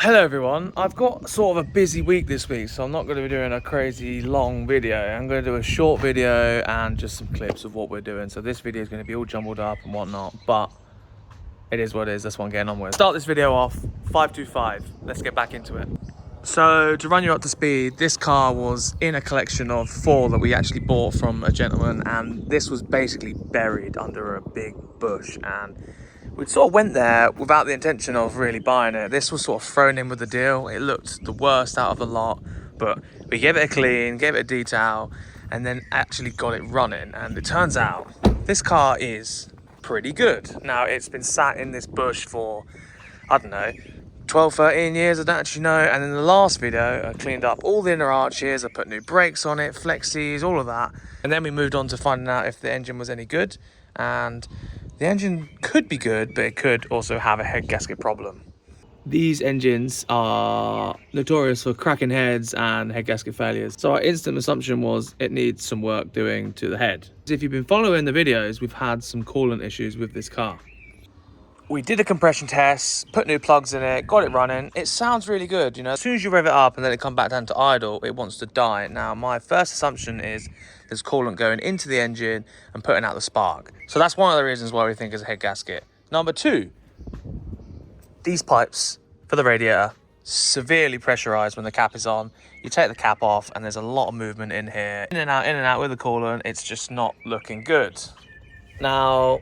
Hello everyone, I've got sort of a busy week this week, so I'm not going to be doing a crazy long video. I'm going to do a short video and just some clips of what we're doing. So this video is going to be all jumbled up and whatnot, but it is what it is. That's what I'm getting on with. Start this video off, 525. Let's get back into it. So to run you up to speed, this car was in a collection of 4 that we actually bought from a gentleman, and this was basically buried under a big bush, and we sort of went there without the intention of really buying it. This was sort of thrown in with the deal. It looked the worst out of the lot, but we gave it a clean, gave it a detail, and then actually got it running. And it turns out this car is pretty good. Now, it's been sat in this bush for, I don't know, 12, 13 years, I don't actually know. And in the last video, I cleaned up all the inner arches, I put new brakes on it, flexies, all of that. And then we moved on to finding out if the engine was any good. And the engine could be good, but it could also have a head gasket problem. These engines are notorious for cracking heads and head gasket failures. So our instant assumption was it needs some work doing to the head. If you've been following the videos, we've had some coolant issues with this car. We did a compression test, put new plugs in it, got it running. It sounds really good, you know. As soon as you rev it up and then it come back down to idle, it wants to die. Now, my first assumption is there's coolant going into the engine and putting out the spark. So that's one of the reasons why we think it's a head gasket. Number 2, these pipes for the radiator, severely pressurized when the cap is on. You take the cap off and there's a lot of movement in here. In and out with the coolant. It's just not looking good. Now,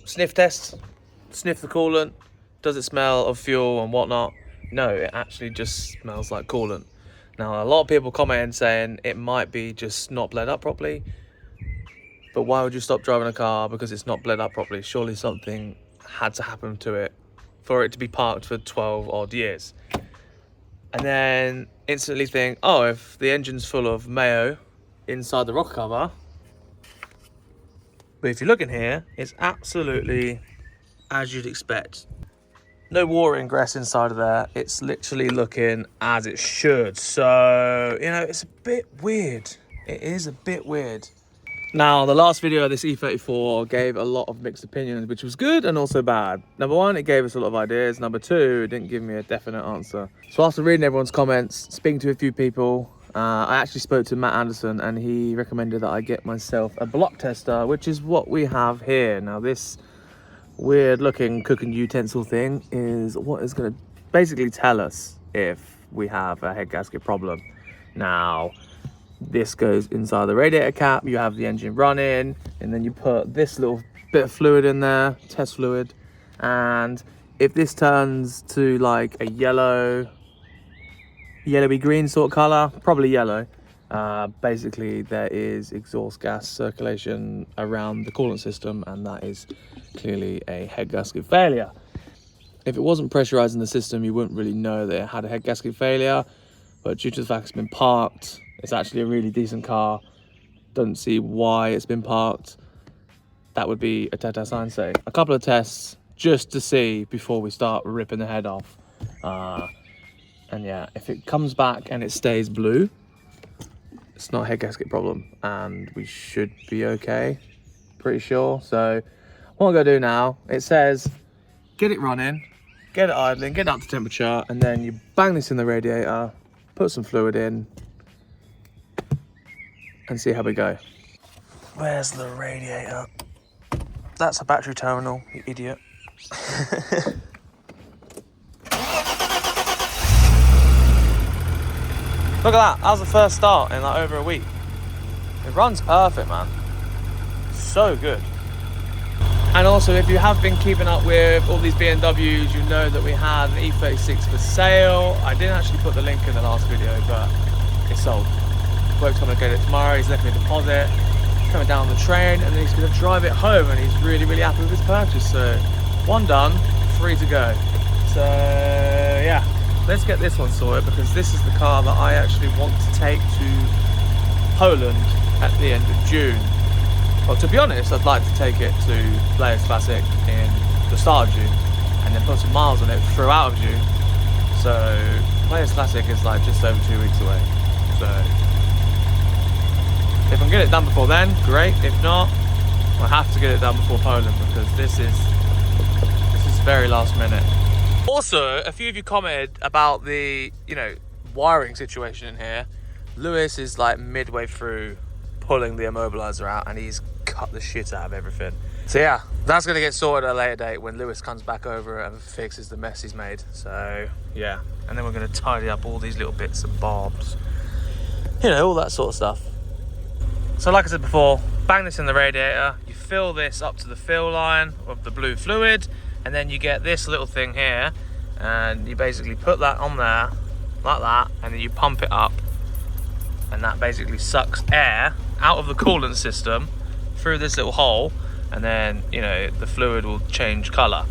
sniff test. Sniff the coolant. Does it smell of fuel and whatnot? No, it actually just smells like coolant. Now, a lot of people comment saying it might be just not bled up properly. But why would you stop driving a car because it's not bled up properly? Surely something had to happen to it for it to be parked for 12 odd years. And then instantly think, oh, if the engine's full of mayo inside the rocker cover. But if you look in here, it's absolutely as you'd expect. No water ingress inside of there. It's literally looking as it should. So, you know, it's a bit weird. It is a bit weird. Now, the last video of this E34 gave a lot of mixed opinions, which was good and also bad. Number 1, it gave us a lot of ideas. Number 2, it didn't give me a definite answer. So after reading everyone's comments, speaking to a few people, I actually spoke to Matt Anderson, and he recommended that I get myself a block tester, which is what we have here. Now, this weird looking cooking utensil thing is what is going to basically tell us if we have a head gasket problem. Now, this goes inside the radiator cap. You have the engine running, and then you put this little bit of fluid in there, test fluid, and if this turns to like a yellowy green sort of color, probably yellow, basically there is exhaust gas circulation around the coolant system, and that is clearly a head gasket failure. If it wasn't pressurizing the system, you wouldn't really know that it had a head gasket failure, but due to the fact it's been parked, it's actually a really decent car, don't see why it's been parked. That would be a tete sign say. A couple of tests just to see before we start ripping the head off. And yeah, if it comes back and it stays blue, it's not a head gasket problem, and we should be okay, pretty sure. So what I'm gonna do now, it says get it running, get it idling, get it up to temperature, and then you bang this in the radiator, put some fluid in, and see how we go. Where's the radiator? That's a battery terminal, you idiot. Look at that, that was the first start in like over a week. It runs perfect, man. So good. And also, if you have been keeping up with all these BMWs, you know that we had an E36 for sale. I didn't actually put the link in the last video, but it's sold. Bloke's coming to get it tomorrow. He's left me a deposit. He's coming down on the train, and then he's going to drive it home, and he's really, really happy with his purchase. So 1 done, 3 to go. So yeah. Let's get this one sorted, because this is the car that I actually want to take to Poland at the end of June. Well, to be honest, I'd like to take it to Players Classic in the start of June, and then put some miles on it throughout of June. So Players Classic is like just over 2 weeks away. So if I can get it done before then, great. If not, I have to get it done before Poland, because this is very last minute. Also, a few of you commented about the, wiring situation in here. Lewis is like midway through pulling the immobilizer out and he's cut the shit out of everything. So yeah, that's gonna get sorted at a later date when Lewis comes back over and fixes the mess he's made. So yeah, and then we're gonna tidy up all these little bits and bobs. All that sort of stuff. So like I said before, bang this in the radiator, you fill this up to the fill line of the blue fluid, and then you get this little thing here, and you basically put that on there, like that, and then you pump it up, and that basically sucks air out of the coolant system through this little hole, and then, the fluid will change colour.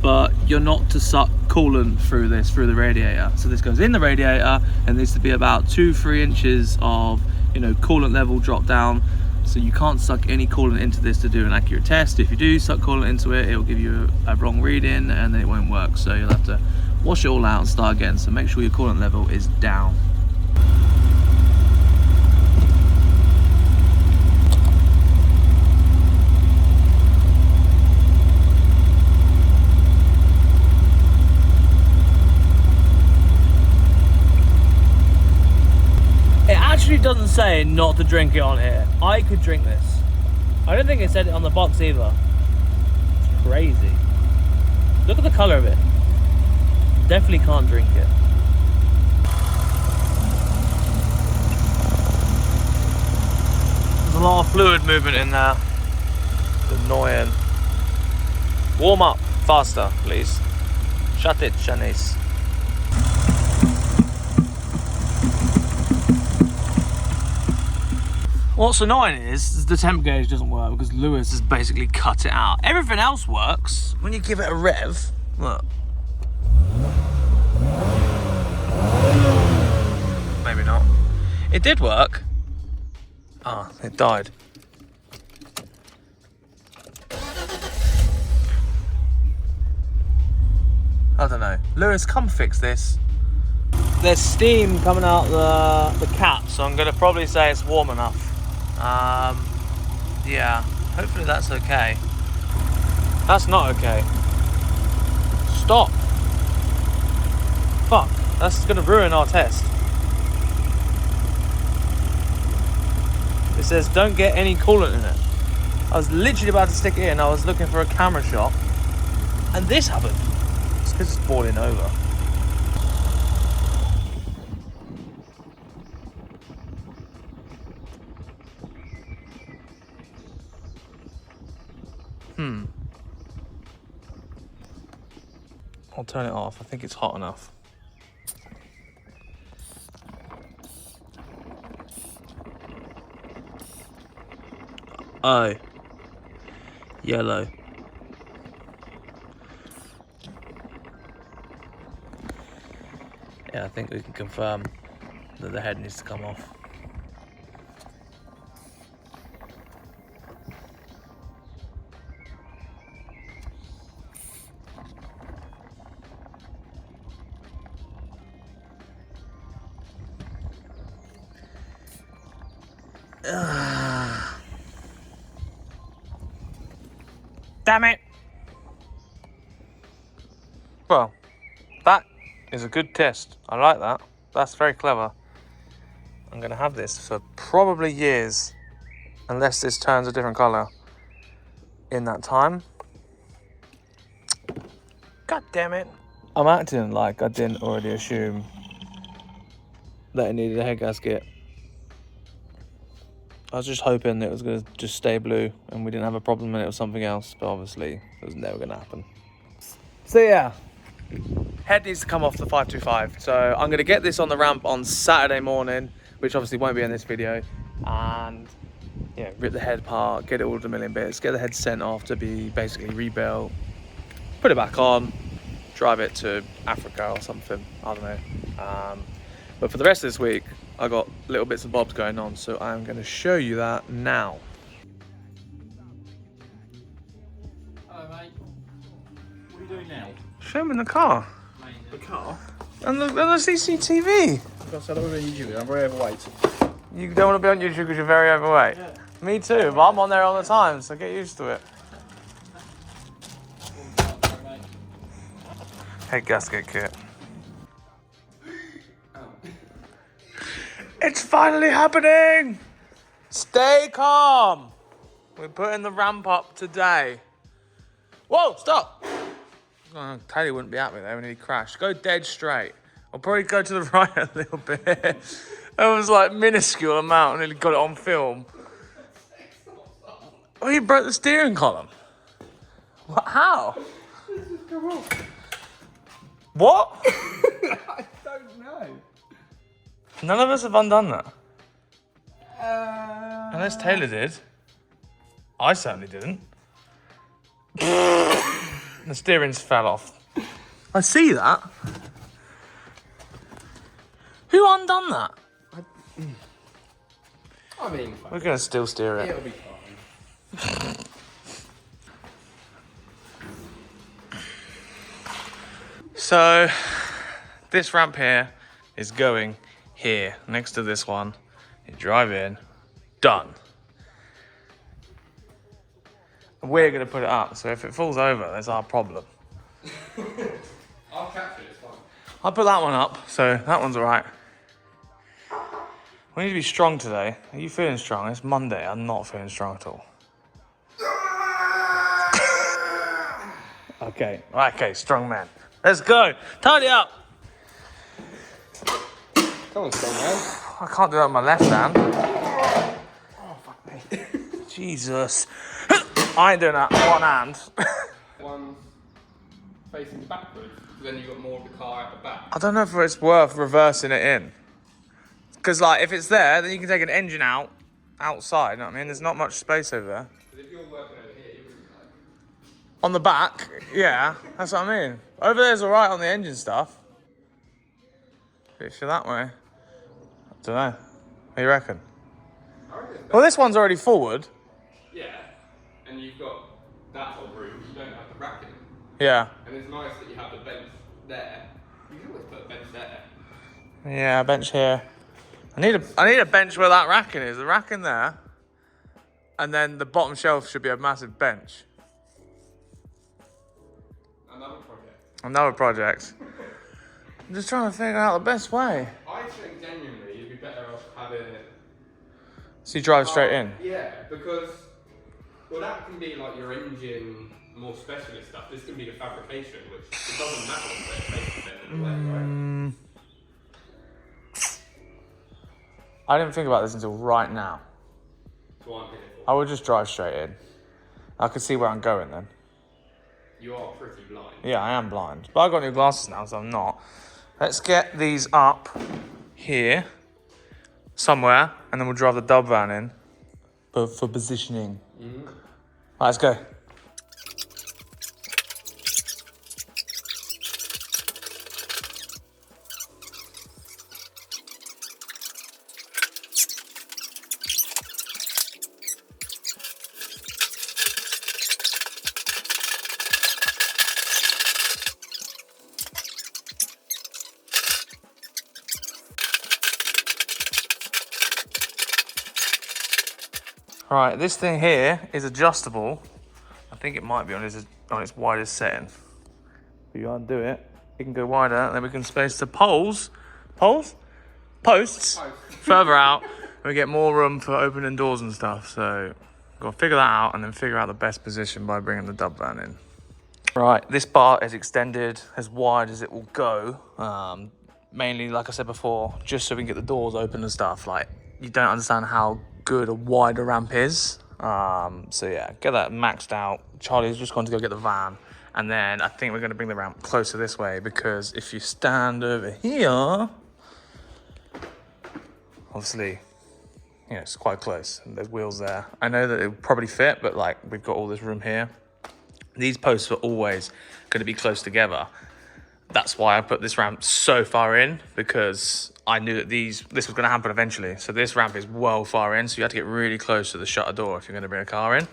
But you're not to suck coolant through the radiator. So this goes in the radiator, and needs to be about 2-3 inches of coolant level drop down, so you can't suck any coolant into this to do an accurate test. If you do suck coolant into it, it'll give you a wrong reading and then it won't work, so you'll have to wash it all out and start again. So make sure your coolant level is down. It doesn't say not to drink it on here. I could drink this. I don't think it said it on the box either. It's crazy. Look at the colour of it. Definitely can't drink it. There's a lot of fluid movement in there. It's annoying. Warm up faster, please. Shut it, Shanice. What's annoying is the temp gauge doesn't work because Lewis has basically cut it out. Everything else works when you give it a rev. Look. Maybe not. It did work. Ah, it died. I don't know. Lewis, come fix this. There's steam coming out the cap, so I'm going to probably say it's warm enough. Yeah, hopefully that's okay. That's not okay. Stop. Fuck, that's gonna ruin our test. It says don't get any coolant in it. I was literally about to stick it in, I was looking for a camera shot, and this happened. It's because it's boiling over. I'll turn it off. I think it's hot enough. Oh. Yellow. Yeah, I think we can confirm that the head needs to come off. Damn it! Well, that is a good test. I like that. That's very clever. I'm going to have this for probably years, unless this turns a different colour in that time. God damn it. I'm acting like I didn't already assume that it needed a head gasket. I was just hoping it was going to just stay blue and we didn't have a problem and it was something else, but obviously it was never going to happen. So yeah, head needs to come off the 525. So I'm going to get this on the ramp on Saturday morning, which obviously won't be in this video, and yeah, rip the head apart, get it all to a million bits, get the head sent off to be basically rebuilt, put it back on, drive it to Africa or something, I don't know. But for the rest of this week, I got little bits and bobs going on, so I'm going to show you that now. Hello, mate. What are you doing now? Show them in the car. The car? And the CCTV. Because I don't want to be on YouTube, I'm very overweight. You don't want to be on YouTube because you're very overweight? Yeah. Me too, but I'm on there all the time, so get used to it. Head gasket kit. Oh. It's finally happening! Stay calm! We're putting the ramp up today. Whoa, stop! Oh, Taylor wouldn't be happy there when he crashed. Go dead straight. I'll probably go to the right a little bit. That was like minuscule amount, and nearly got it on film. Oh, you broke the steering column. What? How? What? I don't know. None of us have undone that. Unless Taylor did. I certainly didn't. The steering's fell off. I see that. Who undone that? I mean, We're gonna still steer it. it'll be fine. So, this ramp here is going here, next to this one. You drive in, done. We're gonna put it up, so if it falls over, that's our problem. I'll capture it, it's fine. I'll put that one up, so that one's all right. We need to be strong today. Are you feeling strong? It's Monday, I'm not feeling strong at all. Okay, strong man. Let's go, tidy up. Come on, strong man. I can't do that with my left hand. Oh, fuck me. Jesus. I ain't doing that with one hand. One facing backwards, then you've got more of the car at the back. I don't know if it's worth reversing it in. Because, like, if it's there, then you can take an engine out, outside, you know what I mean? There's not much space over there. Because if you're working over here, you wouldn't like... On the back, yeah, that's what I mean. Over there's all right on the engine stuff. But if you're that way, I don't know. What do you reckon? I reckon it's Well, this one's already forward. Yeah, and you've got that whole room, you don't have the racking. Yeah. And it's nice that you have the bench there. You can always put a bench there. Yeah, bench here. I need a bench where that racking is. The racking there. And then the bottom shelf should be a massive bench. Another project. I'm just trying to figure out the best way. I think genuinely you'd be better off having it. So you drive straight in? Yeah, because well that can be like your engine, more specialist stuff. This can be the fabrication, which it doesn't matter what it's basically in a way, right? I didn't think about this until right now. That's what I'm here for. I would just drive straight in. I could see where I'm going then. You are pretty blind. Yeah, I am blind. But I've got new glasses now, so I'm not. Let's get these up here, somewhere, and then we'll drive the dub van in for positioning. Mm-hmm. Right, let's go. Right, this thing here is adjustable. I think it might be on its widest setting. If you undo it, it can go wider, and then we can space the posts further out, and we get more room for opening doors and stuff. So, got to figure that out, and then figure out the best position by bringing the dub van in. Right, this bar is extended as wide as it will go. Mainly, like I said before, just so we can get the doors open and stuff. Like, you don't understand how good a wider ramp is. So yeah, get that maxed out. Charlie's just gone to go get the van, and then I think we're going to bring the ramp closer this way, because if you stand over here, obviously, you know, it's quite close and there's wheels there. I know that it would probably fit, but like, we've got all this room here. These posts are always going to be close together. That's why I put this ramp so far in, because I knew that this was going to happen eventually. So this ramp is well far in, so you have to get really close to the shutter door if you're going to bring a car in.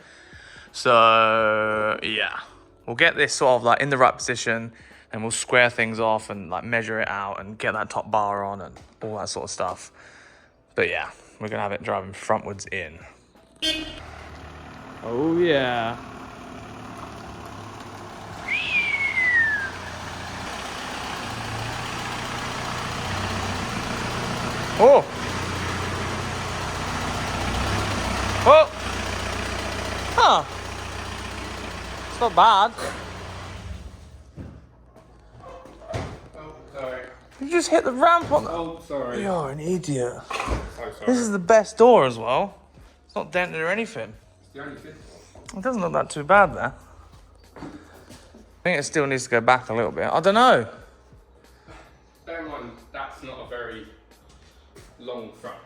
So yeah, we'll get this sort of like in the right position, and we'll square things off and like measure it out and get that top bar on and all that sort of stuff. But yeah, we're going to have it driving frontwards in. Oh yeah. Oh! Oh! Huh. It's not bad. Oh, sorry. You just hit the ramp on the... Oh, sorry. You're an idiot. So sorry. This is the best door as well. It's not dented or anything. It's the only fifth one. It doesn't look that too bad there. I think it still needs to go back a little bit. I don't know. Bear in mind, that's not a very long front.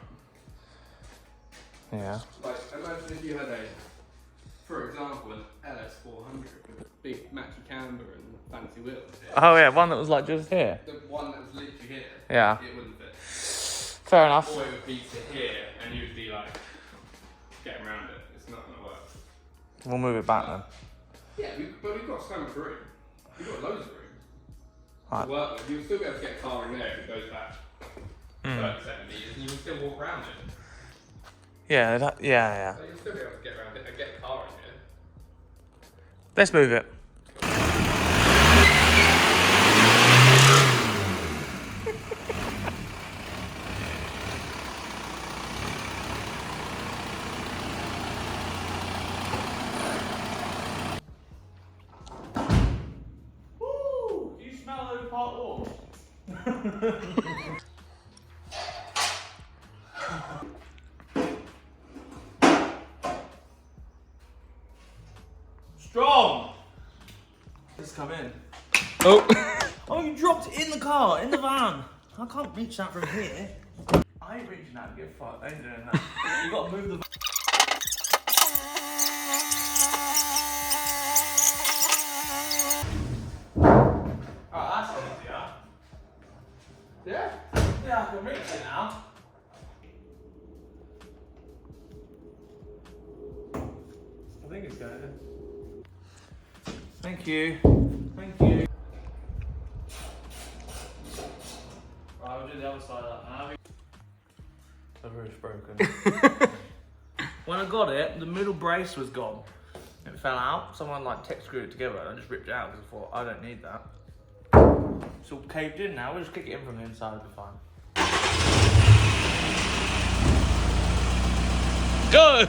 Yeah. Like, imagine if you had for example, an LS400 with a big matchy camber and fancy wheels. Yeah. Oh yeah, one that was like just here. The one that was literally here. Yeah. It wouldn't fit. Fair enough. Or it would be to here, and you'd be like getting around it. It's not going to work. We'll move it back then. Yeah, but we've got so much room. We've got loads of room Right. to work with. You'll still be able to get a car in there if it goes back 37 metres, and you can still walk around it. Yeah, yeah. So you'll still be able to get around it and get a car in here. Let's move it. Woo! Do you smell those hot walls? Strong! Let's come in. Oh! Oh, you dropped it in the car, in the van. I can't reach that from here. I ain't reaching that, get fucked. I ain't doing that. You gotta move the... Oh, that's easier. Yeah? Yeah, I can reach it now. I think it's going in. Thank you. Thank you. Right, we'll do the other side of that now. The roof's broken. When I got it, the middle brace was gone. It fell out. Someone like tech screwed it together and I just ripped it out because I thought, I don't need that. It's all caved in now. We'll just kick it in from the inside, it'll be fine. Good!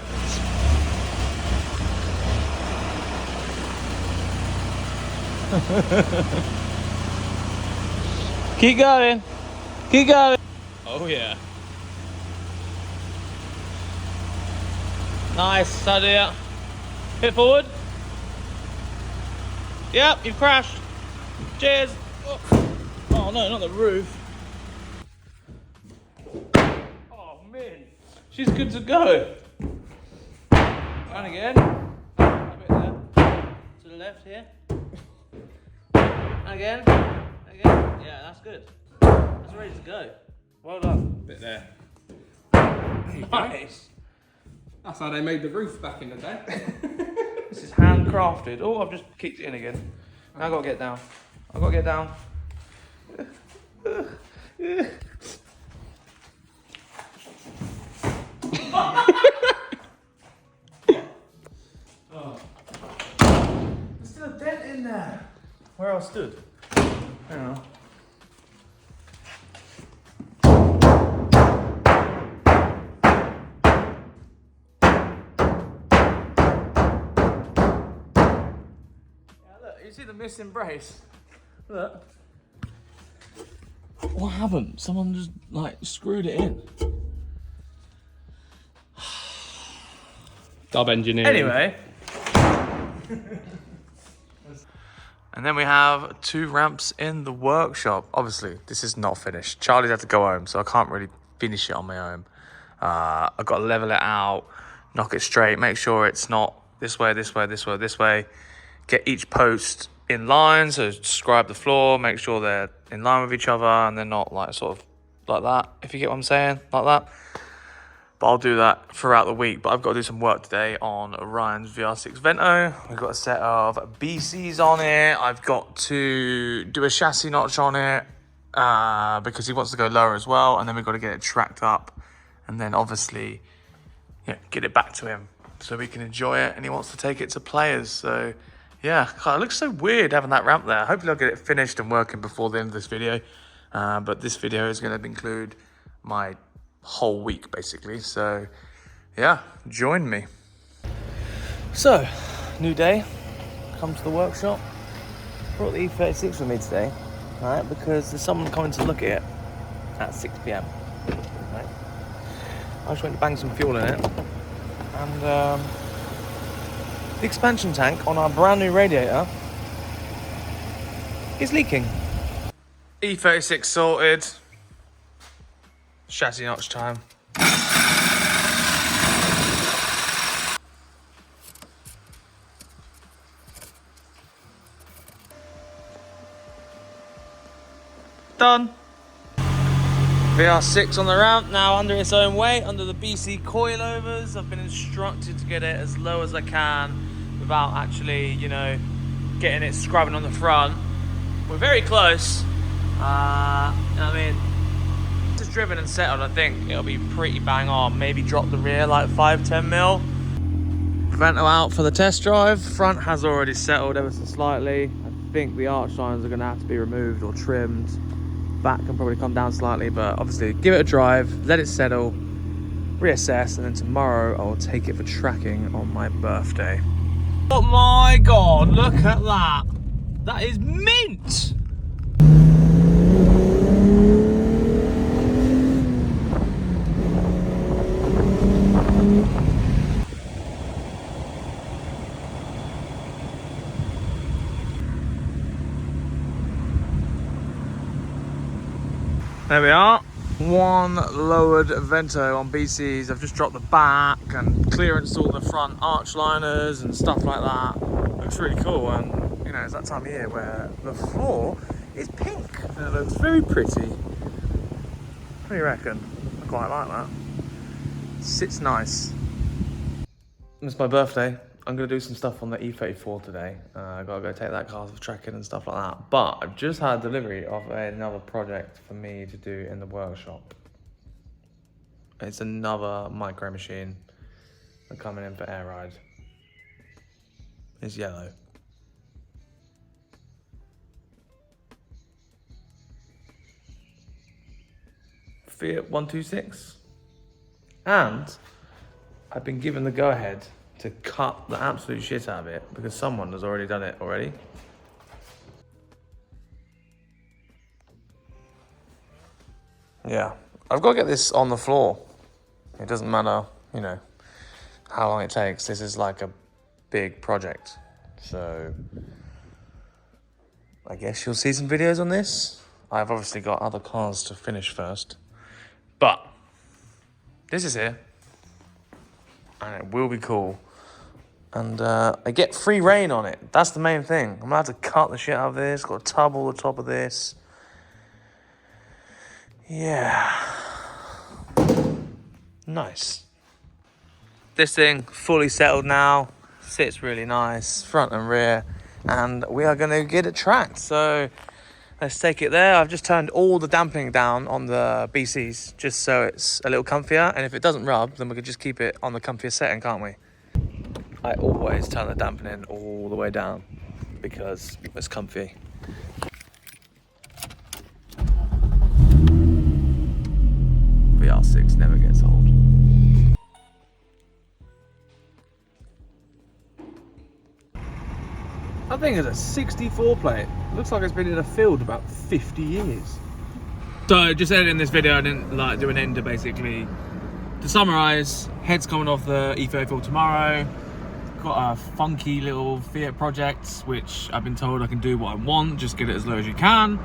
Keep going. Keep going. Oh yeah. Nice, idea. Hit forward. Yep, you've crashed. Cheers. Oh no, not the roof. Oh man, she's good to go. And again. A bit there. To the left here. And again. Again. Yeah, that's good. That's ready to go. Well done. Bit there. Nice. That's how they made the roof back in the day. This is handcrafted. Oh, I've just kicked it in again. Now I've got to get down. I've got to get down. Oh. There's still a dent in there. Where I stood. I don't know. You see the missing brace? Look. What happened? Someone just like screwed it in. Dub engineering. Anyway. And then we have 2 ramps in the workshop. Obviously, this is not finished. Charlie's had to go home, so I can't really finish it on my own. I've got to level it out, knock it straight, make sure it's not this way, this way, this way, this way. Get each post in line, so describe the floor, make sure they're in line with each other and they're not like sort of like that, if you get what I'm saying, like that. But I'll do that throughout the week. But I've got to do some work today on Ryan's VR6 Vento. We've got a set of BCs on it. I've got to do a chassis notch on it because he wants to go lower as well. And then we've got to get it tracked up and then obviously get it back to him so we can enjoy it. And he wants to take it to players. So yeah, God, it looks so weird having that ramp there. Hopefully I'll get it finished and working before the end of this video. But this video is going to include my whole week basically. So yeah, join me. So, new day, come to the workshop. Brought the E36 with me today, right? Because there's someone coming to look at it at 6 p.m. Right? I just went to bang some fuel in it, and the expansion tank on our brand new radiator is leaking. E36 sorted. Chassis notch time. Done. VR6 on the ramp, now under its own weight, under the BC coilovers. I've been instructed to get it as low as I can without actually, you know, getting it scrubbing on the front. We're very close. I mean, just driven and settled, I think it'll be pretty bang on. Maybe drop the rear like 5-10 mil. Vento out for the test drive. Front has already settled ever so slightly. I think the arch lines are going to have to be removed or trimmed. Back can probably come down slightly, but obviously give it a drive, let it settle, reassess, and then tomorrow I'll take it for tracking on my birthday. Oh my god, look at that! That is mint! There we are, one lowered Vento on BCs. I've just dropped the back and clearanced all the front arch liners and stuff like that. Looks really cool, and you know, it's that time of year where the floor is pink and it looks very pretty. What do you reckon? I quite like that. Sits nice. It's my birthday. I'm going to do some stuff on the E34 today. I've got to go take that car for tracking and stuff like that. But I've just had delivery of another project for me to do in the workshop. It's another micro machine. I'm coming in for air ride. It's yellow. Fiat 126. And I've been given the go-ahead to cut the absolute shit out of it because someone has already done it already. Yeah, I've got to get this on the floor. It doesn't matter, you know, how long it takes. This is like a big project. So I guess you'll see some videos on this. I've obviously got other cars to finish first, but this is here and it will be cool. And I get free reign on it. That's the main thing. I'm allowed to cut the shit out of this. Got a tub all the top of this. Yeah. Nice. This thing fully settled now. Sits really nice, front and rear. And we are going to get it tracked. So let's take it there. I've just turned all the dampening down on the BCs just so it's a little comfier. And if it doesn't rub, then we can just keep it on the comfier setting, can't we? I always turn the dampening all the way down because it's comfy. VR6 never gets old. That thing is a 64 plate. Looks like it's been in a field about 50 years. So just editing this video, I didn't like do an ender basically. To summarise, head's coming off the E34 tomorrow. Got a funky little Fiat project, which I've been told I can do what I want, just get it as low as you can.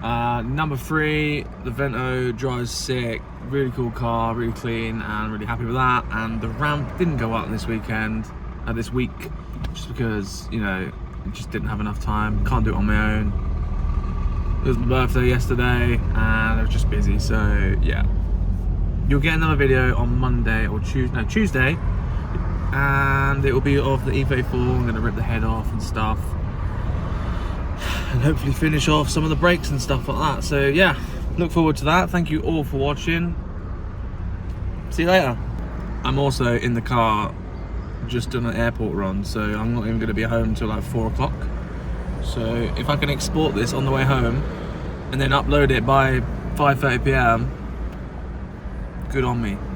Number 3, the Vento drives sick, really cool car, really clean, and really happy with that. And the ramp didn't go up this weekend, this week, just because, you know, I just didn't have enough time, can't do it on my own. It was my birthday yesterday, and I was just busy, so yeah. You'll get another video on Monday or Tuesday, and it will be of the E34. I'm going to rip the head off and stuff, and hopefully finish off some of the brakes and stuff like that. So yeah, look forward to that. Thank you all for watching. See you later. I'm also in the car just on an airport run, so I'm not even going to be home until like 4 o'clock. So if I can export this on the way home and then upload it by 5:30 p.m, Good on me.